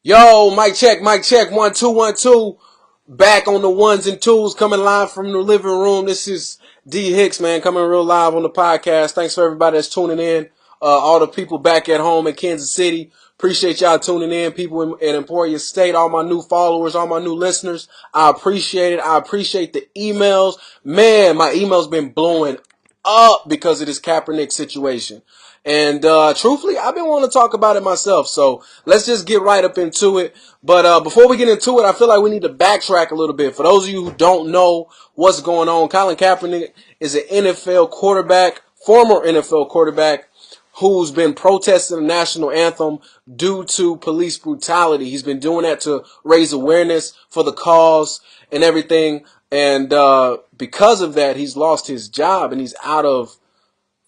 Yo, mic check, 1 2 1 2. Back on the ones and twos, coming live from the living room. This is D Hicks, man, coming real live on the podcast. Thanks for everybody that's tuning in. All the people back at home in Kansas City. Appreciate y'all tuning in. People in Emporia State, all my new followers, all my new listeners. I appreciate it. I appreciate the emails. Man, my email's been blowing up because of this Kaepernick situation. And truthfully, I've been wanting to talk about it myself. So let's just get right up into it. But before we get into it, I feel like we need to backtrack a little bit. For those of you who don't know what's going on, Colin Kaepernick is an NFL quarterback, former NFL quarterback, who's been protesting the national anthem due to police brutality. He's been doing that to raise awareness for the cause and everything. And because of that, he's lost his job and he's out of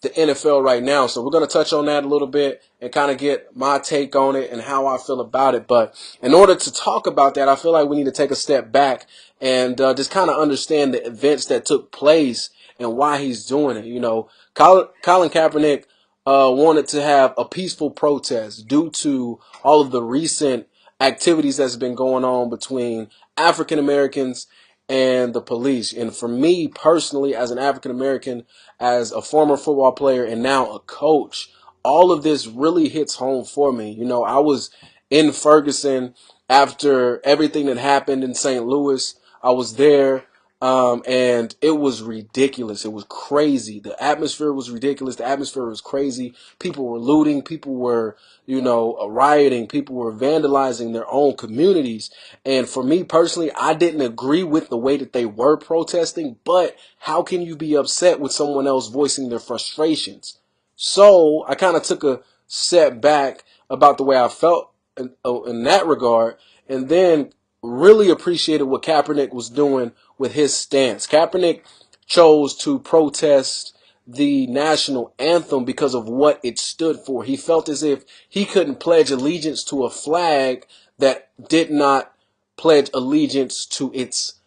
the NFL right now. So we're going to touch on that a little bit and kind of get my take on it and how I feel about it. But in order to talk about that, I feel like we need to take a step back and just kind of understand the events that took place and why he's doing it. You know, Colin Kaepernick wanted to have a peaceful protest due to all of the recent activities that's been going on between African Americans and the police. And for me personally, as an African American, as a former football player and now a coach, all of this really hits home for me. You know, I was in Ferguson after everything that happened in St. Louis. I was there. And it was ridiculous. It was crazy. The atmosphere was ridiculous. The atmosphere was crazy. People were looting. People were, rioting. People were vandalizing their own communities. And for me personally, I didn't agree with the way that they were protesting, but how can you be upset with someone else voicing their frustrations? So I kind of took a step back about the way I felt in that regard, and then really appreciated what Kaepernick was doing with his stance. Kaepernick chose to protest the national anthem because of what it stood for. He felt as if he couldn't pledge allegiance to a flag that did not pledge allegiance to its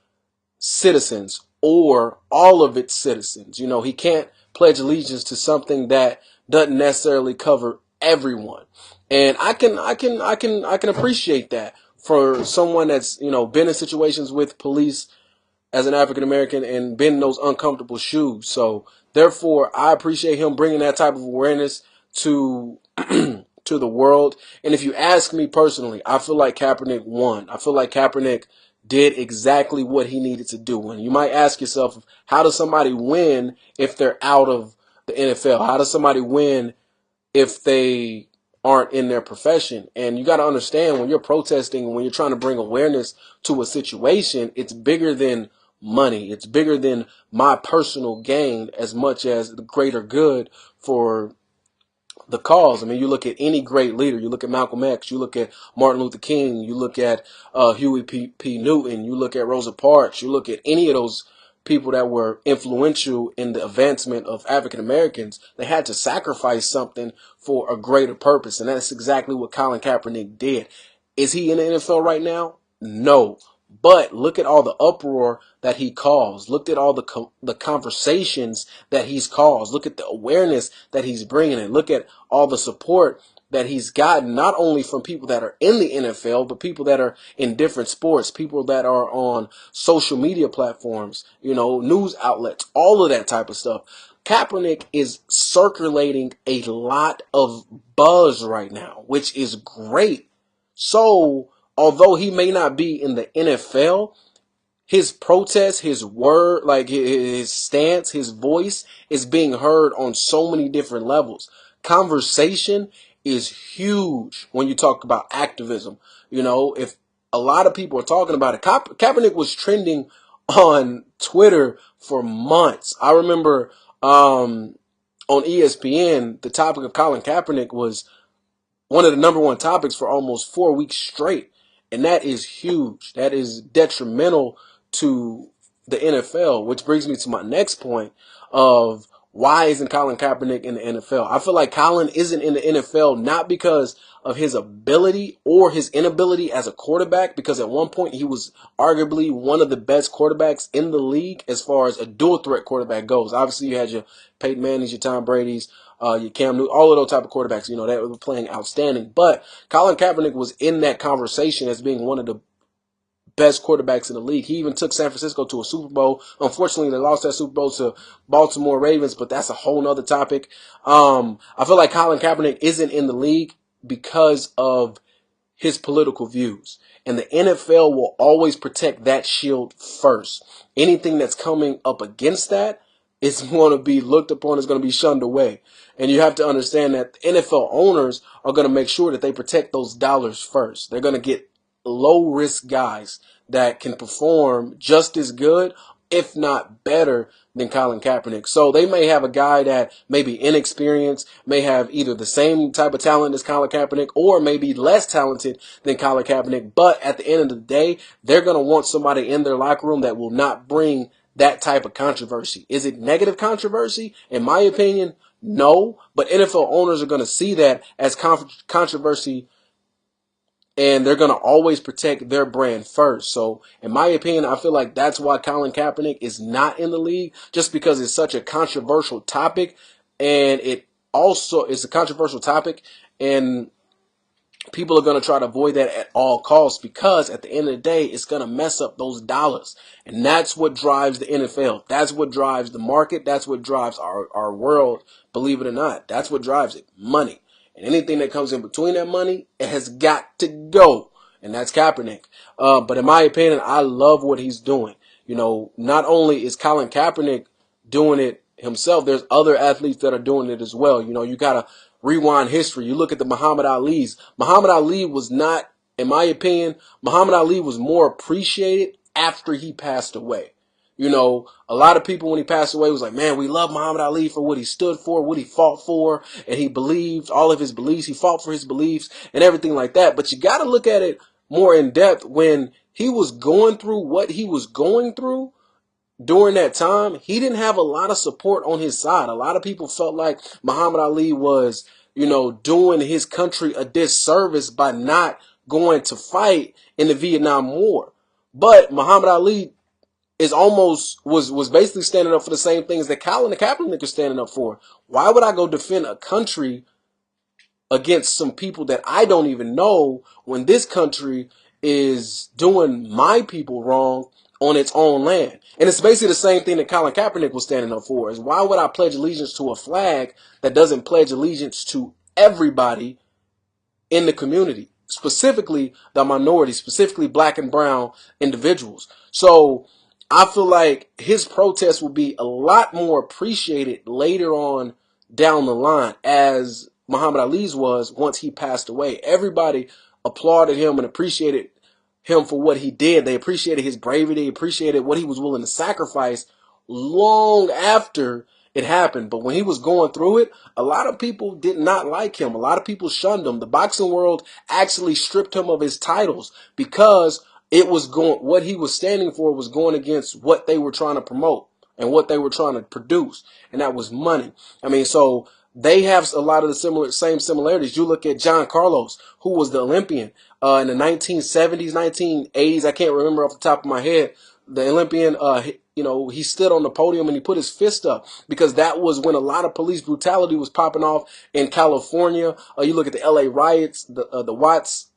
citizens or all of its citizens. You know, he can't pledge allegiance to something that doesn't necessarily cover everyone. And I can appreciate that for someone that's, been in situations with police as an African American and been in those uncomfortable shoes. So therefore, I appreciate him bringing that type of awareness to to the world. And if you ask me personally, I feel like Kaepernick won. I feel like Kaepernick did exactly what he needed to do. And you might ask yourself, how does somebody win if they're out of the NFL? How does somebody win if they aren't in their profession? And you got to understand, when you're protesting, when you're trying to bring awareness to a situation, it's bigger than money. It's bigger than my personal gain as much as the greater good for the cause. I mean, you look at any great leader, you look at Malcolm X, you look at Martin Luther King, you look at Huey P. Newton, you look at Rosa Parks, you look at any of those people that were influential in the advancement of African Americans. They had to sacrifice something for a greater purpose, and that's exactly what Colin Kaepernick did. Is he in the NFL right now? No. But look at all the uproar that he caused. Look at all the conversations that he's caused. Look at the awareness that he's bringing in. Look at all the support that he's gotten, not only from people that are in the NFL, but people that are in different sports, people that are on social media platforms, news outlets, all of that type of stuff. Kaepernick is circulating a lot of buzz right now, which is great. So, although he may not be in the NFL, his protest, his word, like his stance, his voice is being heard on so many different levels. Conversation is huge when you talk about activism. If a lot of people are talking about it, Kaepernick was trending on Twitter for months. I remember on ESPN, the topic of Colin Kaepernick was one of the number one topics for almost 4 weeks straight. And that is huge. That is detrimental to the NFL, which brings me to my next point of why isn't Colin Kaepernick in the NFL? I feel like Colin isn't in the NFL not because of his ability or his inability as a quarterback, because at one point he was arguably one of the best quarterbacks in the league as far as a dual threat quarterback goes. Obviously, you had your Peyton Manning's, your Tom Brady's, your Cam Newton, all of those type of quarterbacks, that were playing outstanding. But Colin Kaepernick was in that conversation as being one of the best quarterbacks in the league. He even took San Francisco to a Super Bowl. Unfortunately, they lost that Super Bowl to Baltimore Ravens, but that's a whole nother topic. I feel like Colin Kaepernick isn't in the league because of his political views. And the NFL will always protect that shield first. Anything that's coming up against that is going to be looked upon, is going to be shunned away. And you have to understand that the NFL owners are going to make sure that they protect those dollars first. They're going to get low risk guys that can perform just as good, if not better, than Colin Kaepernick. So they may have a guy that may be inexperienced, may have either the same type of talent as Colin Kaepernick, or maybe less talented than Colin Kaepernick. But at the end of the day, they're going to want somebody in their locker room that will not bring that type of controversy. Is it negative controversy? In my opinion, no. But NFL owners are going to see that as controversy, and they're going to always protect their brand first. So, in my opinion, I feel like that's why Colin Kaepernick is not in the league, just because it's such a controversial topic. And it also is a controversial topic, and people are going to try to avoid that at all costs, because at the end of the day, it's going to mess up those dollars. And that's what drives the NFL. That's what drives the market. That's what drives our world, believe it or not. That's what drives it. Money. And anything that comes in between that money, it has got to go. And that's Kaepernick. But in my opinion, I love what he's doing. Not only is Colin Kaepernick doing it himself, there's other athletes that are doing it as well. You got to rewind history. You look at the Muhammad Ali's. Muhammad Ali was not, in my opinion, Muhammad Ali was more appreciated after he passed away. A lot of people when he passed away was like, man, we love Muhammad Ali for what he stood for, what he fought for, and he believed all of his beliefs. He fought for his beliefs and everything like that. But you got to look at it more in depth. When he was going through what he was going through during that time, he didn't have a lot of support on his side. A lot of people felt like Muhammad Ali was, doing his country a disservice by not going to fight in the Vietnam War. But Muhammad Ali was basically standing up for the same things that Colin Kaepernick is standing up for. Why would I go defend a country against some people that I don't even know, when this country is doing my people wrong on its own land? And it's basically the same thing that Colin Kaepernick was standing up for. Is why would I pledge allegiance to a flag that doesn't pledge allegiance to everybody in the community, specifically the minority, specifically black and brown individuals? So I feel like his protest will be a lot more appreciated later on down the line, as Muhammad Ali's was once he passed away. Everybody applauded him and appreciated him for what he did. They appreciated his bravery. They appreciated what he was willing to sacrifice long after it happened. But when he was going through it, a lot of people did not like him. A lot of people shunned him. The boxing world actually stripped him of his titles because what he was standing for was going against what they were trying to promote and what they were trying to produce, and that was money. So they have a lot of the same similarities. You look at John Carlos, who was the Olympian in the 1970s, 1980s. I can't remember off the top of my head. The Olympian, he stood on the podium and he put his fist up, because that was when a lot of police brutality was popping off in California. You look at the LA riots, the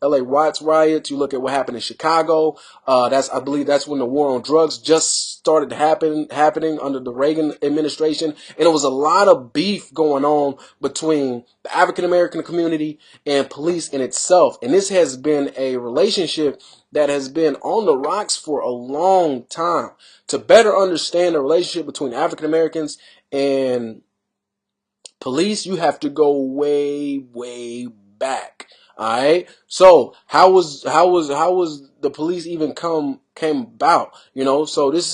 LA Watts riots. You look at what happened in Chicago. I believe that's when the war on drugs just started happening under the Reagan administration. And it was a lot of beef going on between the African American community and police in itself. And this has been a relationship that has been on the rocks for a long time. To better understand the relationship between African Americans and police, you have to go way, way back. All right. So how was the police even came about? So this is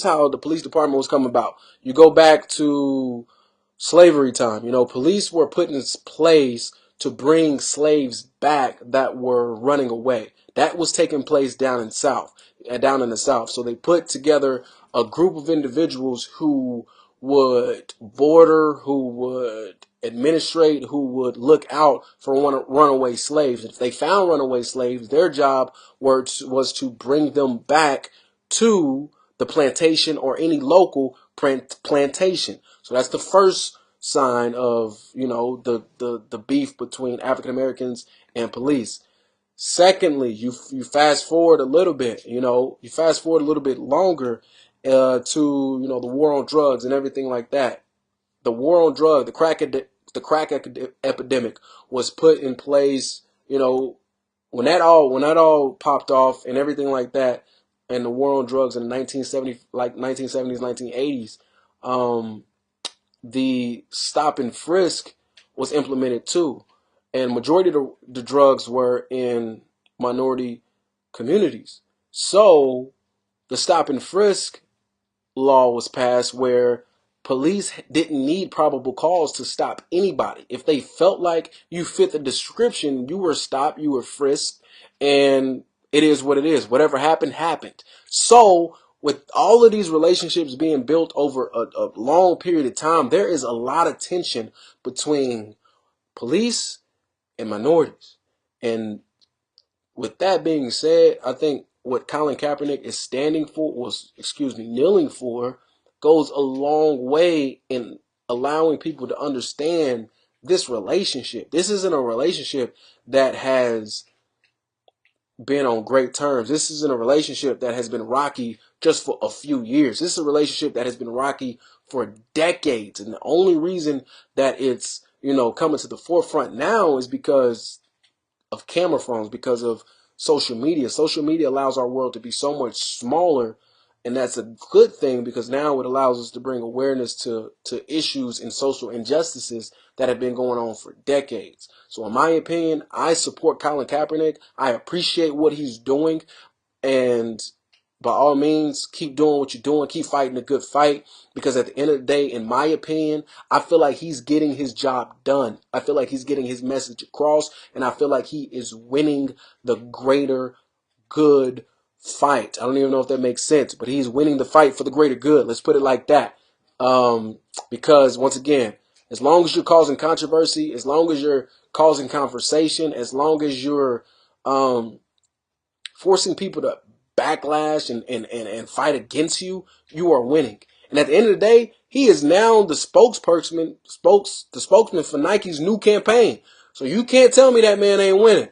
how the police department was come about. You go back to slavery time. Police were put in place to bring slaves back that were running away. That was taking place down in the South. So they put together a group of individuals who would border, who would administrate, who would look out for runaway slaves. If they found runaway slaves, their job was to bring them back to the plantation or any local plantation. So that's the first sign of, the beef between African Americans and police. Secondly, you fast forward a little bit, you fast forward a little bit longer to, the war on drugs and everything like that. The war on drugs, the crack epidemic was put in place, when that all popped off and everything like that, and the war on drugs in the 1970s, 1980s, the stop and frisk was implemented too. And majority of the drugs were in minority communities. So the stop and frisk law was passed where police didn't need probable cause to stop anybody. If they felt like you fit the description, you were stopped, you were frisked, and it is what it is. Whatever happened, happened. So with all of these relationships being built over a long period of time, there is a lot of tension between police and minorities. And with that being said, I think what Colin Kaepernick is kneeling for, goes a long way in allowing people to understand this relationship. This isn't a relationship that has been on great terms. This isn't a relationship that has been rocky just for a few years. This is a relationship that has been rocky for decades. And the only reason that it's, coming to the forefront now is because of camera phones, because of social media. Social media allows our world to be so much smaller, and that's a good thing because now it allows us to bring awareness to issues and social injustices that have been going on for decades. So in my opinion, I support Colin Kaepernick. I appreciate what he's doing, and by all means, keep doing what you're doing. Keep fighting a good fight, because at the end of the day, in my opinion, I feel like he's getting his job done. I feel like he's getting his message across, and I feel like he is winning the greater good fight. I don't even know if that makes sense, but he's winning the fight for the greater good. Let's put it like that. Because once again, as long as you're causing controversy, as long as you're causing conversation, as long as you're forcing people to backlash and fight against you, you are winning. And at the end of the day, he is now the spokesman for Nike's new campaign. So you can't tell me that man ain't winning.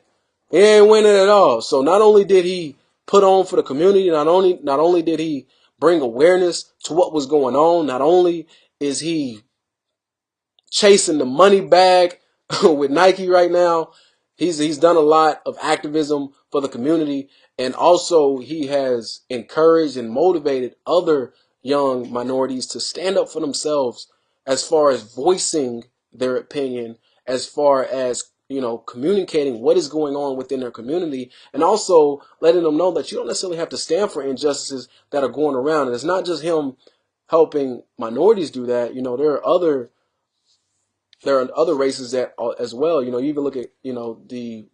He ain't winning at all. So not only did he put on for the community, not only did he bring awareness to what was going on, not only is he chasing the money bag with Nike right now, he's done a lot of activism for the community, and also he has encouraged and motivated other young minorities to stand up for themselves as far as voicing their opinion, as far as communicating what is going on within their community, and also letting them know that you don't necessarily have to stand for injustices that are going around. And it's not just him helping minorities do that. There are other races that as well. You even look at the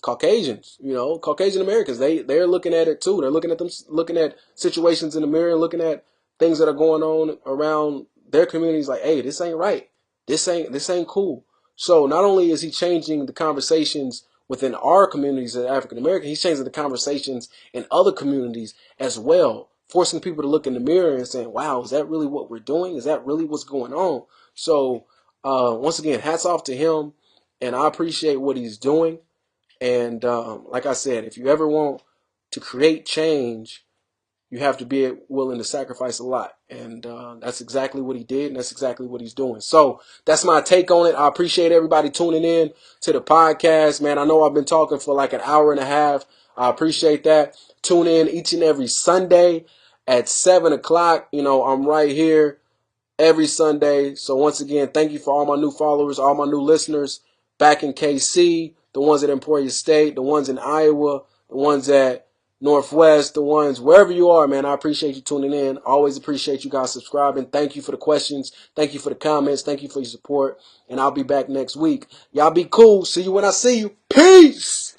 Caucasians, Caucasian Americans. They're looking at it too. They're looking at situations in the mirror, and looking at things that are going on around their communities. Like, hey, this ain't right. This ain't cool. So not only is he changing the conversations within our communities as African American, he's changing the conversations in other communities as well, forcing people to look in the mirror and saying, wow, is that really what we're doing? Is that really what's going on? So once again, hats off to him, and I appreciate what he's doing. And like I said, if you ever want to create change, you have to be willing to sacrifice a lot. And that's exactly what he did, and that's exactly what he's doing. So that's my take on it. I appreciate everybody tuning in to the podcast, man. I know I've been talking for like an hour and a half. I appreciate that. Tune in each and every Sunday at 7 o'clock. I'm right here every Sunday. So once again, thank you for all my new followers, all my new listeners back in KC, the ones at Emporia State, the ones in Iowa, the ones at Northwest, the ones wherever you are, man. I appreciate you tuning in. Always appreciate you guys subscribing. Thank you for the questions. Thank you for the comments. Thank you for your support. And I'll be back next week. Y'all be cool. See you when I see you. Peace.